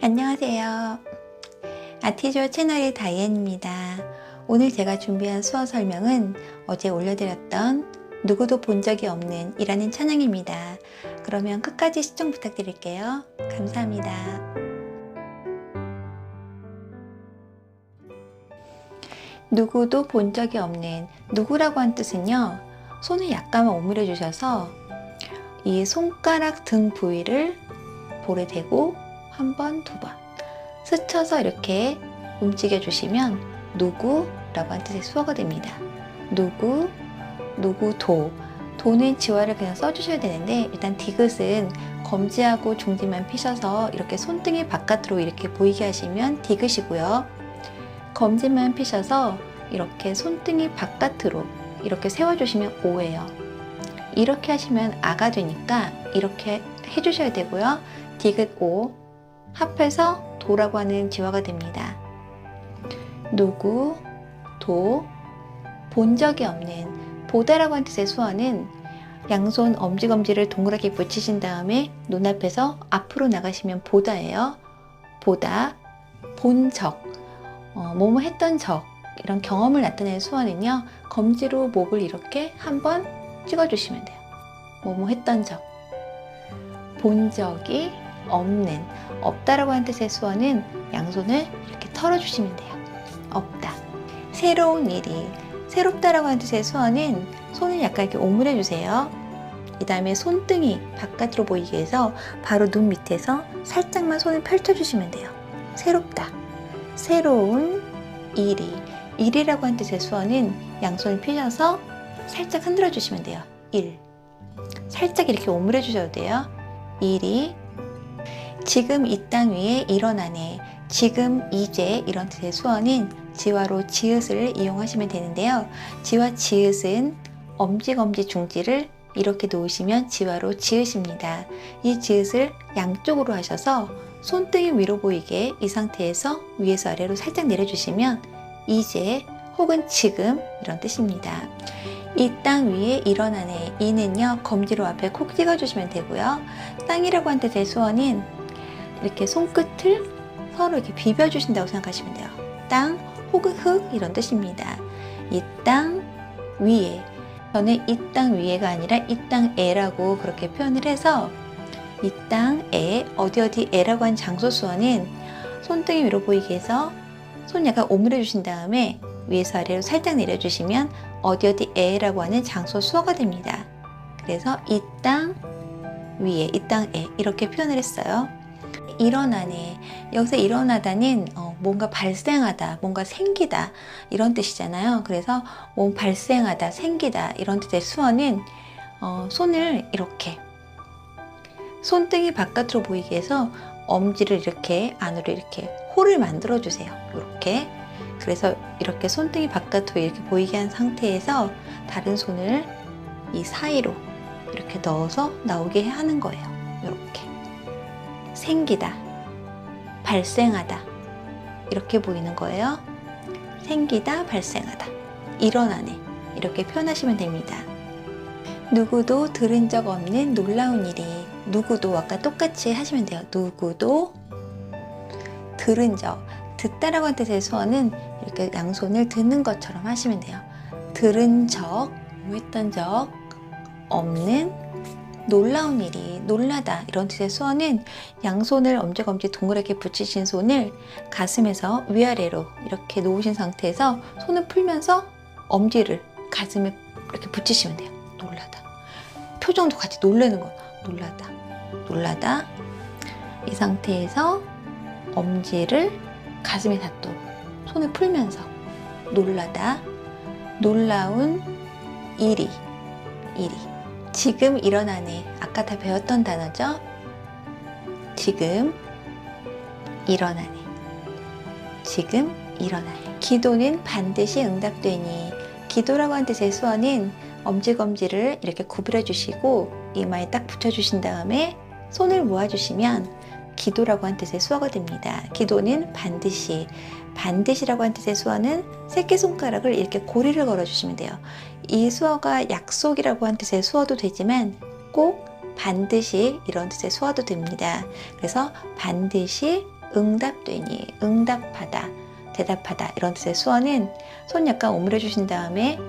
안녕하세요. 아티조 채널의 다이앤입니다. 오늘 제가 준비한 수어 설명은 어제 올려드렸던 누구도 본 적이 없는 이라는 찬양입니다. 그러면 끝까지 시청 부탁드릴게요. 감사합니다. 누구도 본 적이 없는 누구라고 한 뜻은요, 손을 약간만 오므려 주셔서 이 손가락 등 부위를 볼에 대고 한 번, 두 번 스쳐서 이렇게 움직여 주시면 누구라고 한 뜻의 수어가 됩니다. 누구, 누구도. 도는 지화를 그냥 써주셔야 되는데, 일단 디귿은 검지하고 중지만 피셔서 이렇게 손등이 바깥으로 이렇게 보이게 하시면 디귿이고요. 검지만 피셔서 이렇게 손등이 바깥으로 이렇게 세워주시면 오예요. 이렇게 하시면 아가 되니까 이렇게 해주셔야 되고요. 디귿 오 합해서 도라고 하는 지화가 됩니다. 누구, 도, 본 적이 없는. 보다라고 하는 뜻의 수어는 양손 엄지검지를 동그랗게 붙이신 다음에 눈앞에서 앞으로 나가시면 보다예요. 보다, 본 적, 뭐뭐 했던 적, 이런 경험을 나타내는 수어는요, 검지로 목을 이렇게 한번 찍어주시면 돼요. 뭐뭐 했던 적. 본 적이 없는, 없다라고 하는 뜻의 수어는 양손을 이렇게 털어주시면 돼요. 없다. 새로운 일이, 새롭다라고 하는 뜻의 수어는 손을 약간 이렇게 오므려 주세요. 이 다음에 손등이 바깥으로 보이게 해서 바로 눈 밑에서 살짝만 손을 펼쳐주시면 돼요. 새롭다. 새로운 일이, 일이라고 하는 뜻의 수어는 양손을 펴셔서 살짝 흔들어 주시면 돼요. 일. 살짝 이렇게 오므려 주셔도 돼요. 일이. 지금 이 땅 위에 일어나네. 지금, 이제 이런 뜻의 수어는 지화로 지읒을 이용하시면 되는데요. 지화 지읒은 엄지검지 중지를 이렇게 놓으시면 지화로 지읒입니다. 이 지읒을 양쪽으로 하셔서 손등이 위로 보이게 이 상태에서 위에서 아래로 살짝 내려주시면 이제 혹은 지금 이런 뜻입니다. 이 땅 위에 일어나네. 이는요, 검지로 앞에 콕 찍어주시면 되고요. 땅이라고 한 뜻의 수어는 이렇게 손끝을 서로 이렇게 비벼주신다고 생각하시면 돼요. 땅 혹은 흙 이런 뜻입니다. 이 땅 위에, 저는 이 땅 위에가 아니라 이 땅에라고 그렇게 표현을 해서 이 땅에, 어디에라고 한 장소 수어는 손등이 위로 보이게 해서 손 약간 오므려 주신 다음에 위에서 아래로 살짝 내려주시면 어디에라고 하는 장소 수어가 됩니다. 그래서 이 땅 위에, 이 땅에 이렇게 표현을 했어요. 일어나네. 여기서 일어나다는 뭔가 발생하다, 뭔가 생기다 이런 뜻이잖아요. 그래서 뭔 발생하다, 생기다 이런 뜻의 수어는 손을 이렇게 손등이 바깥으로 보이게 해서 엄지를 이렇게 안으로 이렇게 홀을 만들어 주세요. 이렇게. 그래서 이렇게 손등이 바깥으로 이렇게 보이게 한 상태에서 다른 손을 이 사이로 이렇게 넣어서 나오게 하는 거예요. 이렇게. 생기다, 발생하다 이렇게 보이는 거예요. 생기다, 발생하다, 일어나네 이렇게 표현하시면 됩니다. 누구도 들은 적 없는 놀라운 일이, 누구도 아까 똑같이 하시면 돼요. 누구도 들은 적, 듣다라고 하는 뜻의 수어는 이렇게 양손을 듣는 것처럼 하시면 돼요. 들은 적, 했던 적 없는 놀라운 일이, 놀라다 이런 뜻의 수어는 양손을 엄지검지 동그랗게 붙이신 손을 가슴에서 위아래로 이렇게 놓으신 상태에서 손을 풀면서 엄지를 가슴에 이렇게 붙이시면 돼요. 놀라다. 표정도 같이 놀라는 거예요. 놀라다. 놀라다. 이 상태에서 엄지를 가슴에 닿도록 손을 풀면서 놀라다. 놀라운 일이. 지금 일어나네. 아까 다 배웠던 단어죠? 지금 일어나네. 지금 일어나네. 기도는 반드시 응답되니. 기도라고 하는 뜻의 수어는 엄지검지를 이렇게 구부려 주시고 이마에 딱 붙여주신 다음에 손을 모아주시면 기도라고 하는 뜻의 수어가 됩니다. 기도는 반드시, 반드시라고 하는 뜻의 수어는 새끼손가락을 이렇게 고리를 걸어주시면 돼요. 이 수어가 약속이라고 하는 뜻의 수어도 되지만 꼭 반드시 이런 뜻의 수어도 됩니다. 그래서 반드시 응답되니, 응답하다, 대답하다 이런 뜻의 수어는 손 약간 오므려 주신 다음에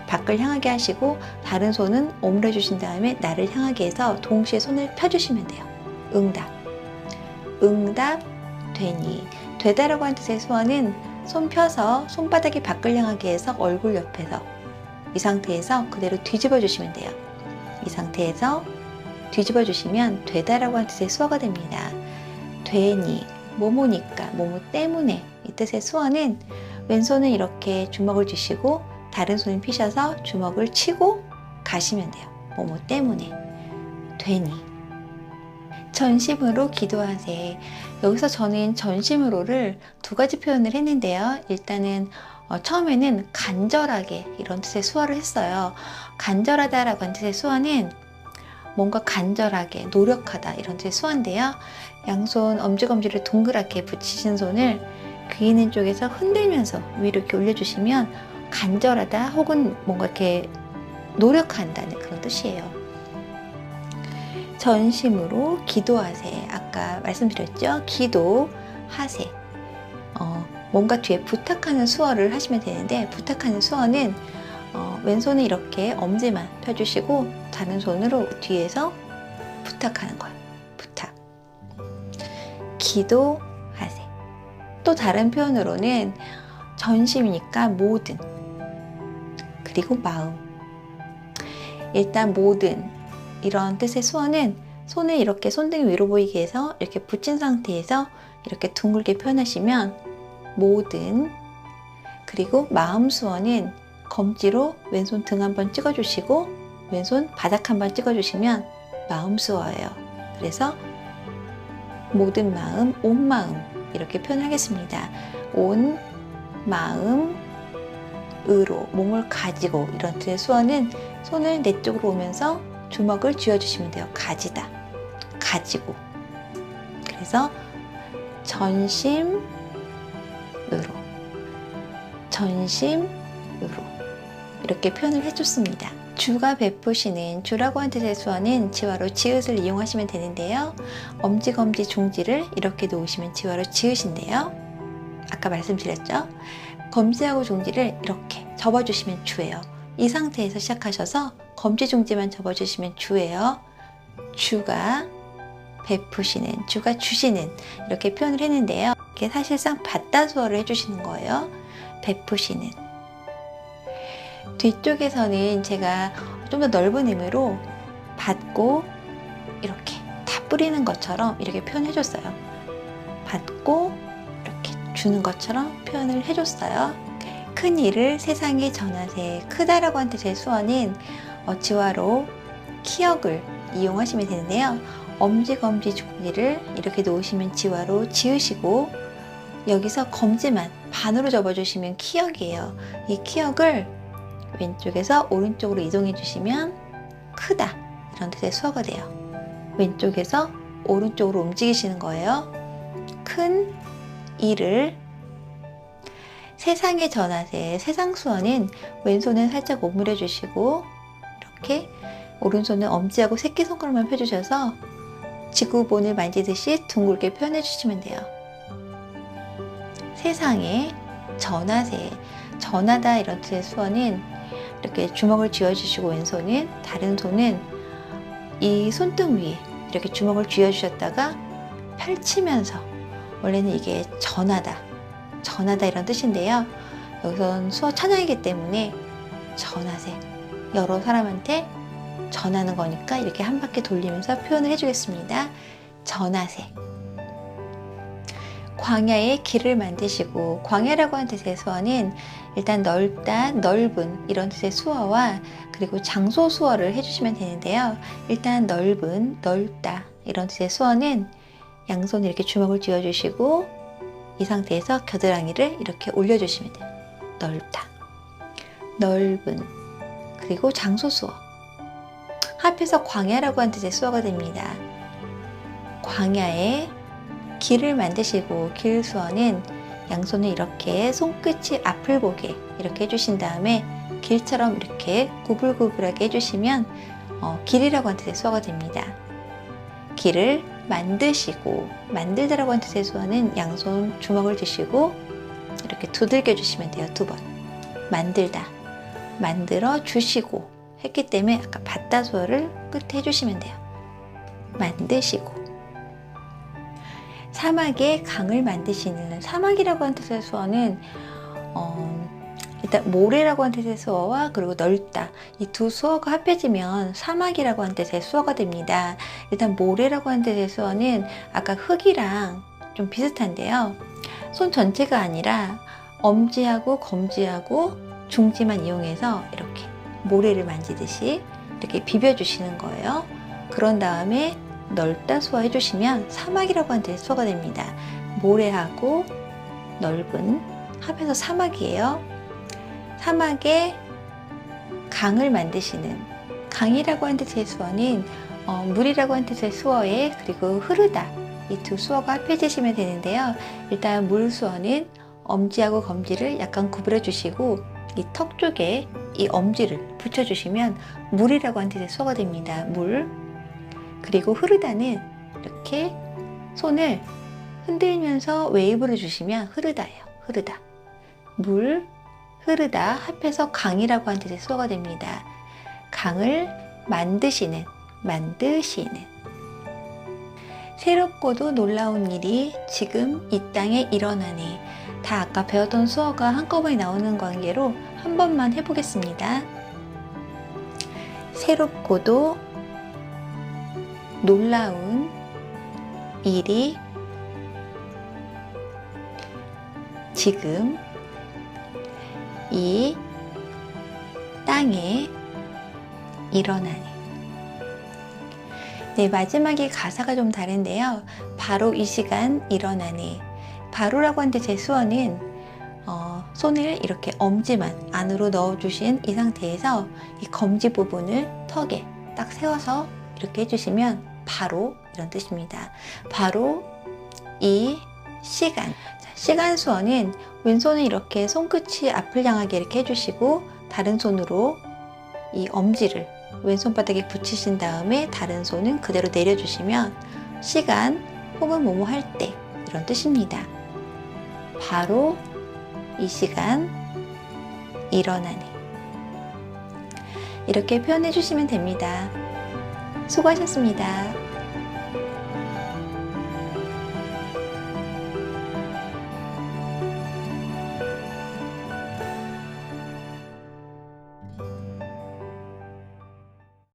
밖을 향하게 하시고 다른 손은 오므려 주신 다음에 나를 향하게 해서 동시에 손을 펴주시면 돼요. 응답, 응답되니. 되다라고 하는 뜻의 수어는 손 펴서 손바닥이 밖을 향하게 해서 얼굴 옆에서 이 상태에서 그대로 뒤집어 주시면 돼요. 이 상태에서 뒤집어 주시면 되다라고 하는 뜻의 수어가 됩니다. 되니, 뭐뭐니까, 뭐뭐 때문에 이 뜻의 수어는 왼손은 이렇게 주먹을 쥐시고 다른 손을 피셔서 주먹을 치고 가시면 돼요. 뭐뭐 때문에. 되니. 전심으로 기도하세. 여기서 저는 전심으로를 두 가지 표현을 했는데요. 일단은 처음에는 간절하게 이런 뜻의 수어를 했어요. 간절하다라고 하는 뜻의 수어는 뭔가 간절하게 노력하다 이런 뜻의 수어인데요. 양손 엄지검지를 동그랗게 붙이신 손을 귀 있는 쪽에서 흔들면서 위로 이렇게 올려주시면 간절하다 혹은 뭔가 이렇게 노력한다는 그런 뜻이에요. 전심으로 기도하세. 아까 말씀드렸죠? 기도하세. 뭔가 뒤에 부탁하는 수어를 하시면 되는데 부탁하는 수어는 왼손은 이렇게 엄지만 펴주시고 다른 손으로 뒤에서 부탁하는 거예요. 부탁. 기도하세. 또 다른 표현으로는 전심이니까 모든 그리고 마음. 일단 모든 이런 뜻의 수어는 손을 이렇게 손등이 위로 보이게 해서 이렇게 붙인 상태에서 이렇게 둥글게 표현하시면 모든. 그리고 마음 수어는 검지로 왼손 등 한번 찍어주시고 왼손 바닥 한번 찍어주시면 마음 수어예요. 그래서 모든 마음, 온 마음 이렇게 표현하겠습니다. 온 마음으로 몸을 가지고 이런 뜻의 수어는 손을 내 쪽으로 오면서 주먹을 쥐어주시면 돼요. 가지다, 가지고. 그래서 전심으로, 전심으로 이렇게 표현을 해줬습니다. 주가 베푸시는, 주라고 하는 뜻의 수어는 지화로 지읒을 이용하시면 되는데요. 엄지, 검지, 중지를 이렇게 놓으시면 지화로 지읒인데요. 아까 말씀드렸죠? 검지하고 중지를 이렇게 접어주시면 주예요. 이 상태에서 시작하셔서 검지, 중지만 접어주시면 주예요. 주가 베푸시는, 주가 주시는 이렇게 표현을 했는데요. 이게 사실상 받다 수어를 해주시는 거예요. 베푸시는. 뒤쪽에서는 제가 좀 더 넓은 의미로 받고 이렇게 다 뿌리는 것처럼 이렇게 표현해줬어요. 받고 이렇게 주는 것처럼 표현을 해줬어요. 큰 일을 세상에 전하세. 크다라고 하는 뜻의 수어는 지화로 키역을 이용하시면 되는데요. 엄지, 검지, 중지를 이렇게 놓으시면 지화로 지으시고 여기서 검지만 반으로 접어주시면 키역이에요. 이 키역을 왼쪽에서 오른쪽으로 이동해 주시면 크다 이런 뜻의 수어가 돼요. 왼쪽에서 오른쪽으로 움직이시는 거예요. 큰 일을 세상에 전하세. 세상 수어는 왼손은 살짝 오므려 주시고 이렇게 오른손은 엄지하고 새끼손가락만 펴주셔서 지구본을 만지듯이 둥글게 표현해 주시면 돼요. 세상에 전하세. 전하다 이런 뜻의 수어는 이렇게 주먹을 쥐어주시고 왼손은, 다른 손은 이 손등 위에 이렇게 주먹을 쥐어주셨다가 펼치면서, 원래는 이게 전하다, 전하다 이런 뜻인데요. 여기선 수어 찬양이기 때문에 전하세. 여러 사람한테 전하는 거니까 이렇게 한 바퀴 돌리면서 표현을 해주겠습니다. 전하세. 광야에 길을 만드시고, 광야라고 하는 뜻의 수어는 일단 넓다, 넓은 이런 뜻의 수어와 그리고 장소 수어를 해주시면 되는데요. 일단 넓은, 넓다 이런 뜻의 수어는 양손 이렇게 주먹을 쥐어주시고 이 상태에서 겨드랑이를 이렇게 올려주시면 돼요. 넓다, 넓은. 그리고 장소 수어 합해서 광야라고 하는 뜻의 수어가 됩니다. 광야에 길을 만드시고, 길 수어는 양손을 이렇게 손끝이 앞을 보게 이렇게 해주신 다음에 길처럼 이렇게 구불구불하게 해주시면 길이라고 하는 뜻의 수어가 됩니다. 길을 만드시고, 만들다라고 하는 뜻의 수어는 양손 주먹을 쥐시고 이렇게 두들겨 주시면 돼요. 2번. 만들다, 만들어 주시고 했기 때문에 아까 받다 수어를 끝에 해주시면 돼요. 만드시고. 사막에 강을 만드시는, 사막이라고 하는 뜻의 수어는 일단 모래라고 하는 뜻의 수어와 그리고 넓다, 이 두 수어가 합해지면 사막이라고 하는 뜻의 수어가 됩니다. 일단 모래라고 하는 뜻의 수어는 아까 흙이랑 좀 비슷한데요. 손 전체가 아니라 엄지하고 검지하고 중지만 이용해서 이렇게 모래를 만지듯이 이렇게 비벼주시는 거예요. 그런 다음에 넓다 수어 해주시면 사막이라고 하는 뜻의 수어가 됩니다. 모래하고 넓은 합해서 사막이에요. 사막에 강을 만드시는, 강이라고 하는 뜻의 수어는 물이라고 하는 뜻의 수어에 그리고 흐르다, 이 두 수어가 합해지시면 되는데요. 일단 물 수어는 엄지하고 검지를 약간 구부려 주시고 이 턱 쪽에 이 엄지를 붙여주시면 물이라고 하는 뜻의 수어가 됩니다. 물. 그리고 흐르다는 이렇게 손을 흔들면서 웨이브를 주시면 흐르다예요. 흐르다. 물, 흐르다 합해서 강이라고 하는 뜻의 수어가 됩니다. 강을 만드시는, 만드시는. 새롭고도 놀라운 일이 지금 이 땅에 일어나니. 다 아까 배웠던 수어가 한꺼번에 나오는 관계로 한 번만 해보겠습니다. 새롭고도 놀라운 일이 지금 이 땅에 일어나니. 네, 마지막에 가사가 좀 다른데요. 바로 이 시간 일어나니. 바로라고 하는데 제 수어는 손을 이렇게 엄지만 안으로 넣어주신 이 상태에서 이 검지 부분을 턱에 딱 세워서 이렇게 해주시면 바로 이런 뜻입니다. 바로 이 시간. 시간 수어는 왼손은 이렇게 손끝이 앞을 향하게 이렇게 해주시고 다른 손으로 이 엄지를 왼손 바닥에 붙이신 다음에 다른 손은 그대로 내려주시면 시간 혹은 뭐뭐 할 때 이런 뜻입니다. 바로 이 시간 일어나니. 이렇게 표현해 주시면 됩니다. 수고하셨습니다.